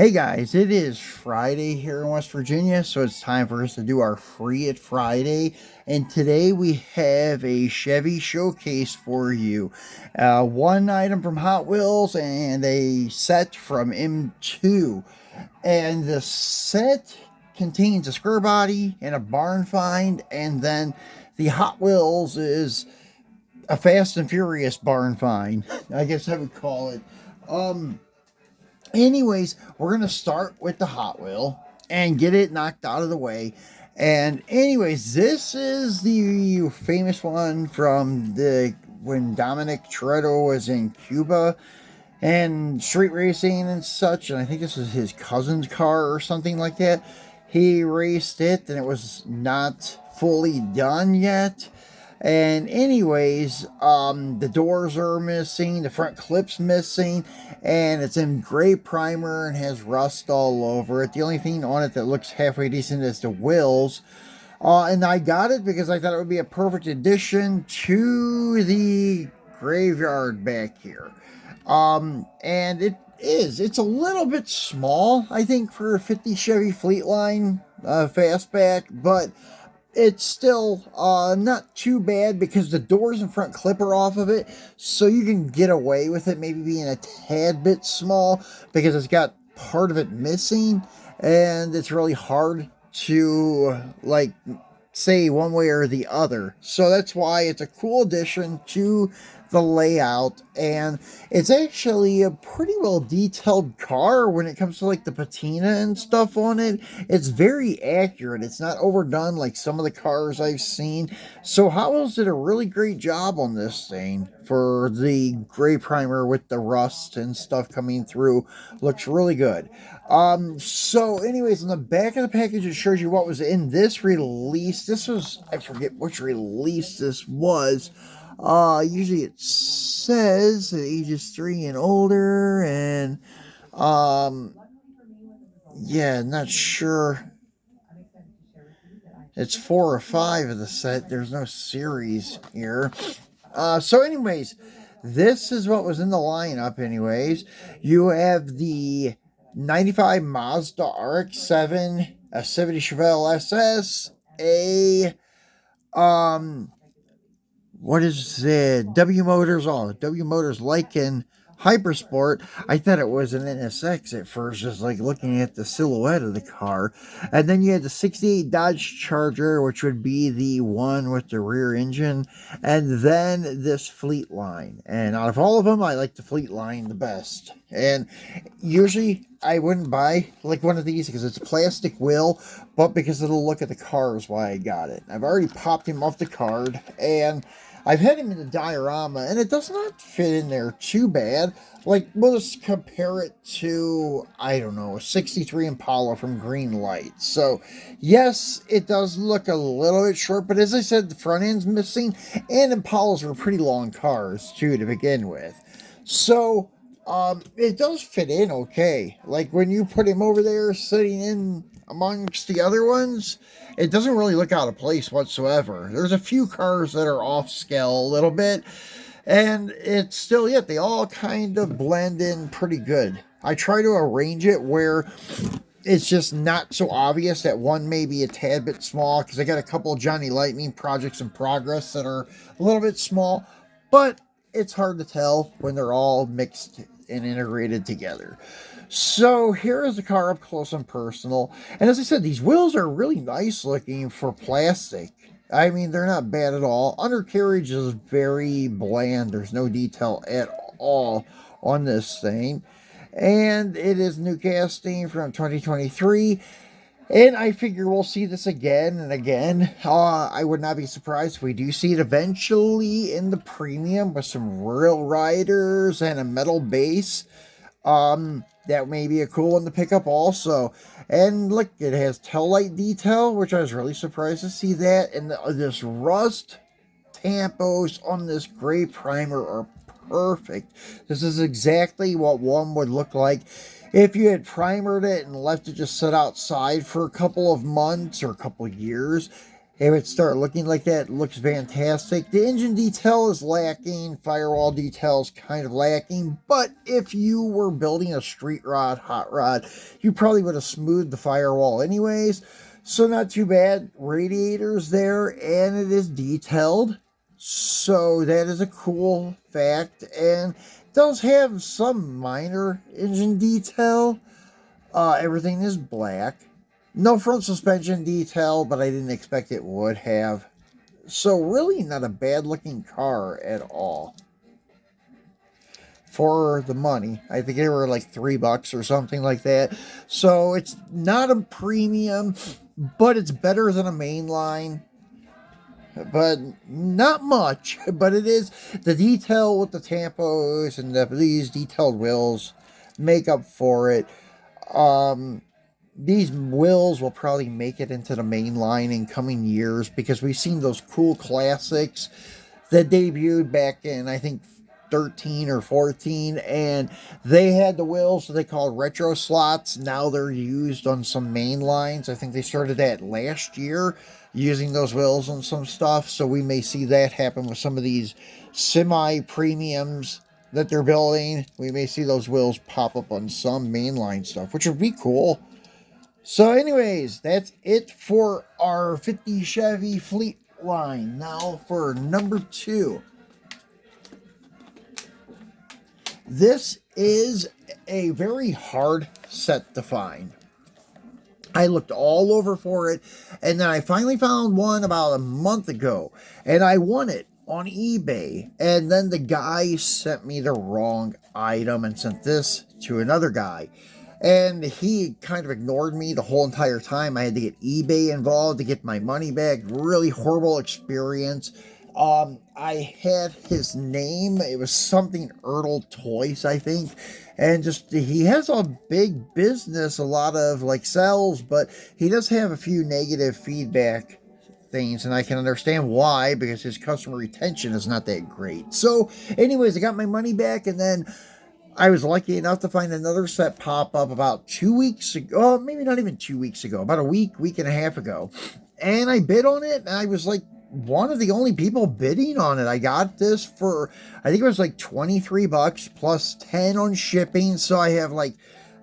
Hey guys, it is Friday here in West Virginia, so it's time for us to do our Free It Friday. And today we have a Chevy showcase for you. One item from Hot Wheels and a set from M2. And the set contains a square body and a barn find, and then the Hot Wheels is a Fast and Furious barn find. I guess I would call it. Anyways, we're going to start with the Hot Wheel and get it knocked out of the way. And anyways, this is the famous one from the when Dominic Toretto was in Cuba and street racing and such. And I think this is his cousin's car or something like that. He raced it and it was not fully done yet. And anyways, the doors are missing, the front clip's missing, and it's in gray primer and has rust all over it. The only thing on it that looks halfway decent is the wheels. And I got it because I thought it would be a perfect addition to the graveyard back here. And it is. It's a little bit small, I think, for a 50 Chevy Fleetline fastback, but it's still not too bad because the doors in front clip are off of it, so you can get away with it maybe being a tad bit small because it's got part of it missing, and it's really hard to like say one way or the other. So that's why it's a cool addition to the layout, and it's actually a pretty well detailed car when it comes to like the patina and stuff on it. It's very accurate. It's not overdone like some of the cars I've seen. So Hot Wheels did a really great job on this thing for the gray primer with the rust and stuff coming through. Looks really good. So anyways, on the back of the package, it shows you what was in this release. This was, I forget which release this was. Usually it says ages 3 and older, and, yeah, not sure. It's 4 or 5 of the set. There's no series here. So anyways, this is what was in the lineup anyways. You have the 95 Mazda RX-7, a 70 Chevelle SS, a, what is it? W Motors, W Motors Lycan Hypersport. I thought it was an NSX at first, just like looking at the silhouette of the car. And then you had the 68 Dodge Charger, which would be the one with the rear engine. And then this Fleetline. And out of all of them, I like the Fleetline the best. And usually I wouldn't buy like one of these because it's plastic wheel, but because of the look of the car is why I got it. I've already popped him off the card, and I've had him in the diorama, and it does not fit in there too bad. Like, we'll just compare it to, I don't know, a 63 Impala from Green Light. So, yes, it does look a little bit short, but as I said, the front end's missing, and Impalas were pretty long cars, too, to begin with. So, it does fit in okay. Like, when you put him over there sitting in amongst the other ones, it doesn't really look out of place whatsoever. There's a few cars that are off scale a little bit, and it's still, yet they all kind of blend in pretty good. I try to arrange it where it's just not so obvious that one may be a tad bit small, because I got a couple of Johnny Lightning projects in progress that are a little bit small, but it's hard to tell when they're all mixed and integrated together. So here is the car up close and personal. And as I said, these wheels are really nice looking for plastic. I mean, they're not bad at all. Undercarriage is very bland. There's no detail at all on this thing. And it is new casting from 2023. And I figure we'll see this again and again. I would not be surprised if we do see it eventually in the premium with some real riders and a metal base. That may be a cool one to pick up also. And look, it has tail light detail, which I was really surprised to see that. And this rust tampos on this gray primer are perfect. This is exactly what one would look like if you had primered it and left it just sit outside for a couple of months or a couple of years. If it start looking like that, it looks fantastic. The engine detail is lacking. Firewall detail is kind of lacking. But if you were building a street rod, hot rod, you probably would have smoothed the firewall anyways. So not too bad. Radiator's there, and it is detailed. So that is a cool fact. And it does have some minor engine detail. Everything is black. No front suspension detail, but I didn't expect it would have. So really not a bad looking car at all. For the money. I think they were like $3 or something like that. So it's not a premium, but it's better than a mainline. But not much. But it is the detail with the tampos and these detailed wheels make up for it. These wheels will probably make it into the main line in coming years because we've seen those cool classics that debuted back in, I think, 13 or 14, and they had the wheels that they called retro slots. Now they're used on some main lines. I think they started that last year, using those wheels on some stuff, so we may see that happen with some of these semi-premiums that they're building. We may see those wheels pop up on some mainline stuff, which would be cool. So anyways, that's it for our 50 Chevy Fleetline. Now for number 2. This is a very hard set to find. I looked all over for it, and then I finally found one about a month ago, and I won it on eBay. And then the guy sent me the wrong item and sent this to another guy. And he kind of ignored me the whole entire time. I had to get eBay involved to get my money back. Really horrible experience. I had his name. It was something Ertl Toys, I think. And just, he has a big business, a lot of like sales, but he does have a few negative feedback things, and I can understand why, because his customer retention is not that great. So anyways, I got my money back, and then I was lucky enough to find another set pop up about 2 weeks ago. Maybe not even 2 weeks ago, about a week and a half ago. And I bid on it, and I was like one of the only people bidding on it. I got this for, I think it was like $23 plus 10 on shipping. So I have like,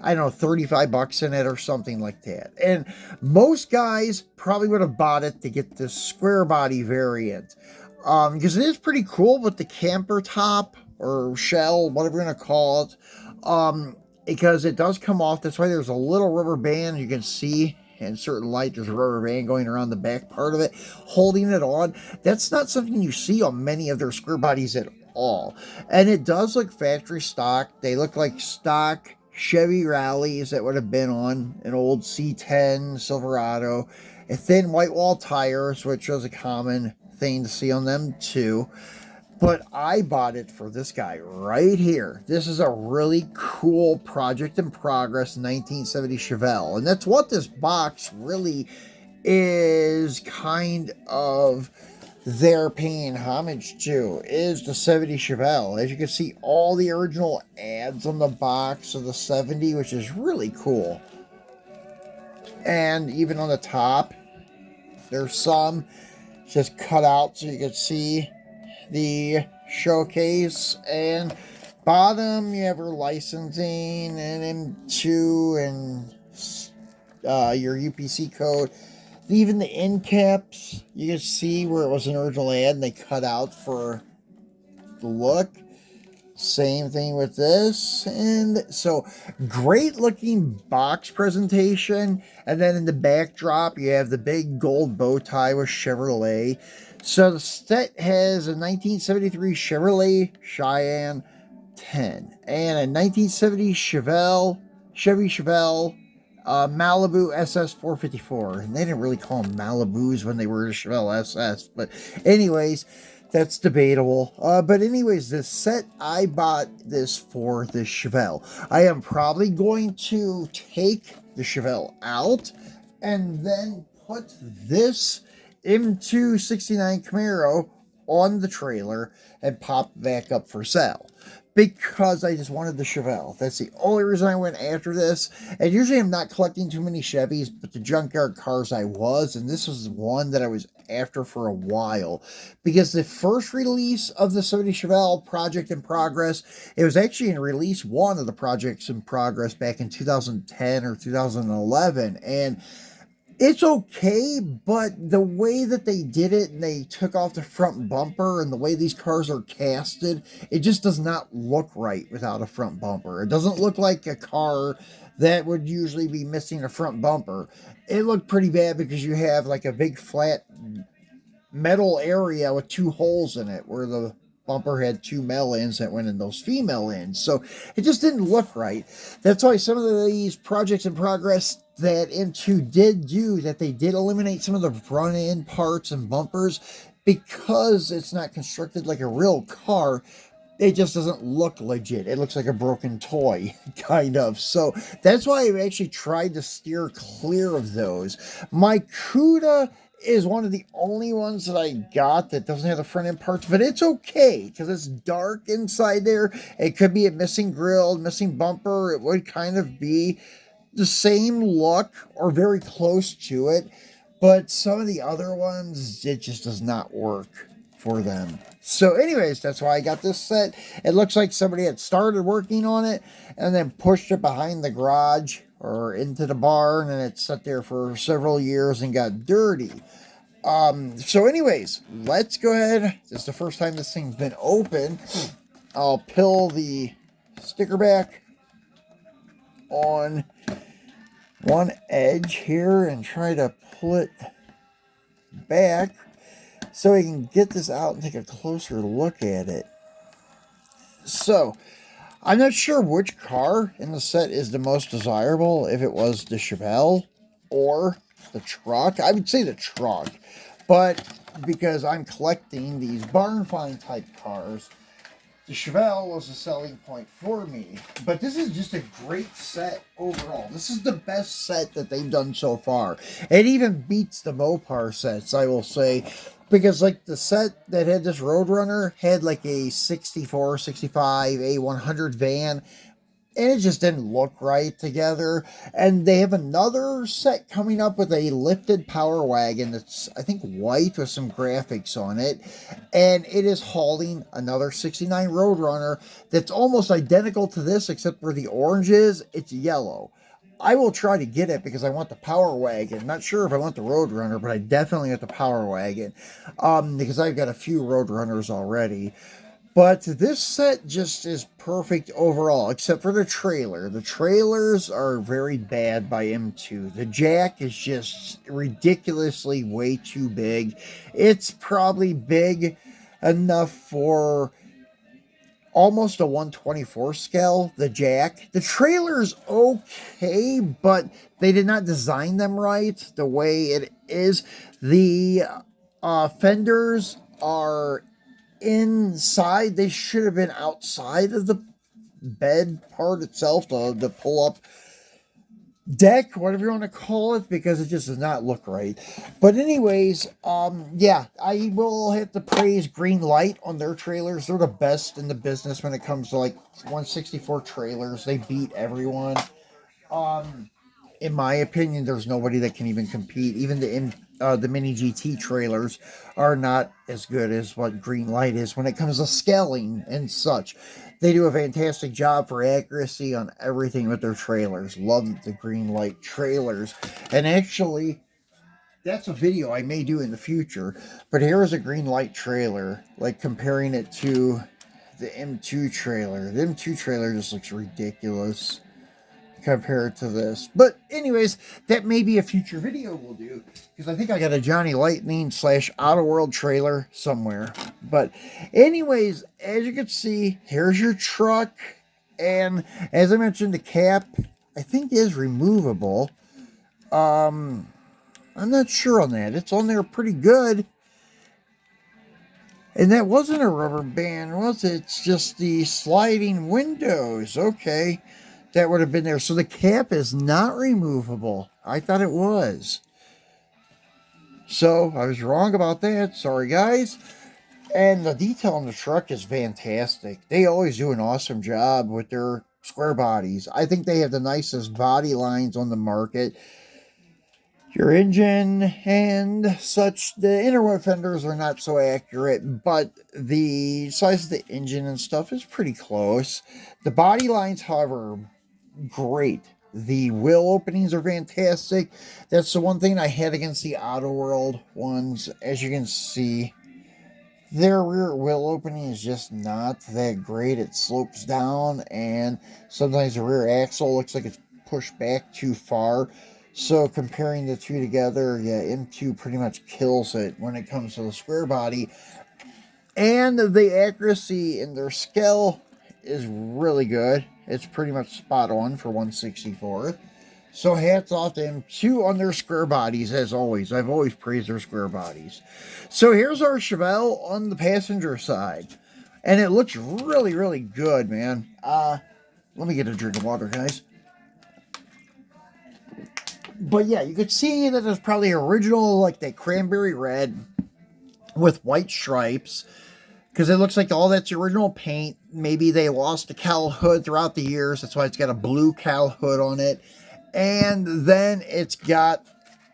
I don't know, $35 in it or something like that. And most guys probably would have bought it to get the square body variant. Because it is pretty cool with the camper top or shell, whatever you're going to call it. Because it does come off. That's why there's a little rubber band you can see in certain light. There's a rubber band going around the back part of it, holding it on. That's not something you see on many of their square bodies at all. And it does look factory stock. They look like stock Chevy rallies that would have been on an old C10 Silverado. And thin white wall tires, which was a common thing to see on them too. But I bought it for this guy right here. This is a really cool project in progress 1970 Chevelle. And that's what this box really is kind of they're paying homage to, is the 70 Chevelle. As you can see, all the original ads on the box of the 70, which is really cool. And even on the top, there's some just cut out so you can see the showcase. And bottom you have your licensing and M2 and your UPC code. Even the end caps, you can see where it was an original ad and they cut out for the look. Same thing with this. And so great looking box presentation. And then in the backdrop you have the big gold bow tie with Chevrolet. So the set has a 1973 Chevrolet Cheyenne 10 and a 1970 Chevy Chevelle Malibu SS 454. And they didn't really call them Malibus when they were a Chevelle SS, but anyways, that's debatable. But anyways, this set, I bought this for the Chevelle. I am probably going to take the Chevelle out and then put this M2 69 Camaro on the trailer and pop back up for sale. because I just wanted the Chevelle. That's the only reason I went after this. And usually I'm not collecting too many Chevys, but the junkyard cars I was, and this was one that I was after for a while. Because the first release of the 70 Chevelle Project in Progress, it was actually in release one of the Projects in Progress back in 2010 or 2011. And it's okay, but the way that they did it and they took off the front bumper and the way these cars are casted, it just does not look right without a front bumper. It doesn't look like a car that would usually be missing a front bumper. It looked pretty bad because you have like a big flat metal area with two holes in it where the bumper had two male ends that went in those female ends. So it just didn't look right. That's why some of these projects in progress that M2 did do, that they did eliminate some of the front end parts and bumpers because it's not constructed like a real car. It just doesn't look legit. It looks like a broken toy, kind of. So that's why I actually tried to steer clear of those. My Cuda is one of the only ones that I got that doesn't have the front end parts, but it's okay because it's dark inside there. It could be a missing grill, missing bumper. It would kind of be the same look or very close to it, but some of the other ones, it just does not work for them. So anyways, that's why I got this set. It looks like somebody had started working on it and then pushed it behind the garage or into the barn, and it sat there for several years and got dirty. So anyways, let's go ahead. This is the first time this thing's been open. I'll peel the sticker back on one edge here and try to pull it back so we can get this out and take a closer look at it. So, I'm not sure which car in the set is the most desirable, if it was the Chevelle or the truck. I would say the truck, but because I'm collecting these barn find type cars, the Chevelle was a selling point for me. But this is just a great set overall. This is the best set that they've done so far. It even beats the Mopar sets, I will say. Because like the set that had this Roadrunner had like a 64, 65, A100 van. And it just didn't look right together. And they have another set coming up with a lifted power wagon that's, I think, white with some graphics on it. And it is hauling another 69 Roadrunner that's almost identical to this, except for the orange is, it's yellow. I will try to get it because I want the power wagon. Not sure if I want the Roadrunner, but I definitely want the power wagon. Because I've got a few Roadrunners already. But this set just is perfect overall, except for the trailer. The trailers are very bad by M2. The jack is just ridiculously way too big. It's probably big enough for almost a 124 scale, the jack. The trailer's okay, but they did not design them right the way it is. The fenders are inside. They should have been outside of the bed part itself, the pull-up deck, whatever you want to call it, because it just does not look right. But anyways, yeah, I will have to praise Green Light on their trailers. They're the best in the business when it comes to like 164 trailers. They beat everyone. In my opinion, there's nobody that can even compete. Even the Mini GT trailers are not as good as what Green Light is when it comes to scaling and such. They do a fantastic job for accuracy on everything with their trailers. Love the Green Light trailers. And actually, that's a video I may do in the future. But here is a Green Light trailer, like comparing it to the M2 trailer. The M2 trailer just looks ridiculous compared to this. But anyways, that may be a future video we'll do, because I think I got a Johnny Lightning / Outer World trailer somewhere. But anyways, as you can see, here's your truck, and as I mentioned, the cap I think is removable. I'm not sure on that. It's on there pretty good. And that wasn't a rubber band, was it? It's just the sliding windows. Okay. That would have been there. So the cap is not removable. I thought it was. So I was wrong about that. Sorry, guys. And the detail on the truck is fantastic. They always do an awesome job with their square bodies. I think they have the nicest body lines on the market. Your engine and such, the inner fenders are not so accurate, but the size of the engine and stuff is pretty close. The body lines, however, great. The wheel openings are fantastic. That's the one thing I had against the Auto World ones. As you can see, their rear wheel opening is just not that great. It slopes down, and sometimes the rear axle looks like it's pushed back too far. So comparing the two together, yeah, M2 pretty much kills it when it comes to the square body. And the accuracy in their scale is really good. It's pretty much spot on for 1/64th. So hats off to them. Two on their square bodies, as always. I've always praised their square bodies. So here's our Chevelle on the passenger side. And it looks really, really good, man. Let me get a drink of water, guys. But yeah, you could see that it's probably original, like that cranberry red with white stripes. Because it looks like all that's original paint. Maybe they lost the cowl hood throughout the years. That's why it's got a blue cowl hood on it. And then it's got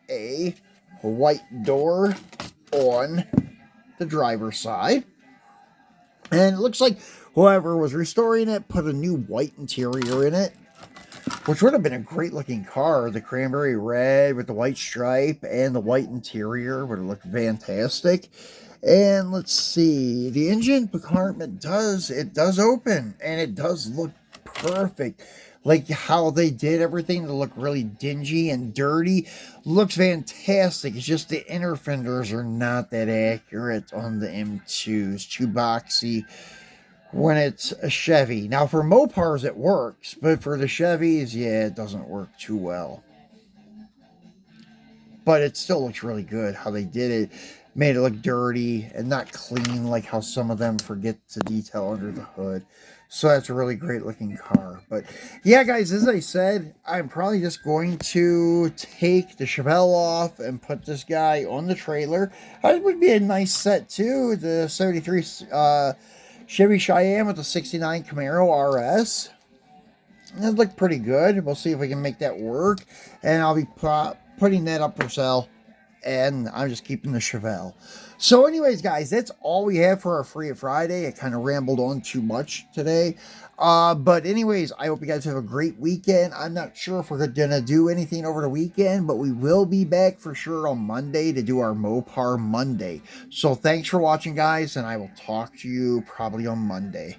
a white door on the driver's side. And it looks like whoever was restoring it put a new white interior in it, which would have been a great looking car. The cranberry red with the white stripe and the white interior would have looked fantastic. And let's see, the engine compartment does open, and it does look perfect. Like how they did everything to look really dingy and dirty looks fantastic. It's just the inner fenders are not that accurate on the M2s. Too boxy when it's a Chevy. Now for Mopars it works, but for the Chevys, yeah, it doesn't work too well. But it still looks really good how they did it. Made it look dirty and not clean like how some of them forget to detail under the hood. So that's a really great looking car. But yeah, guys, as I said, I'm probably just going to take the Chevelle off and put this guy on the trailer. It would be a nice set too. The 73 Chevy Cheyenne with the 69 Camaro RS. It looked pretty good. We'll see if we can make that work. And I'll be putting that up for sale. And I'm just keeping the Chevelle. So anyways, guys, that's all we have for our Free Friday. I kind of rambled on too much today. But anyways, I hope you guys have a great weekend. I'm not sure if we're going to do anything over the weekend, but we will be back for sure on Monday to do our Mopar Monday. So thanks for watching, guys, and I will talk to you probably on Monday.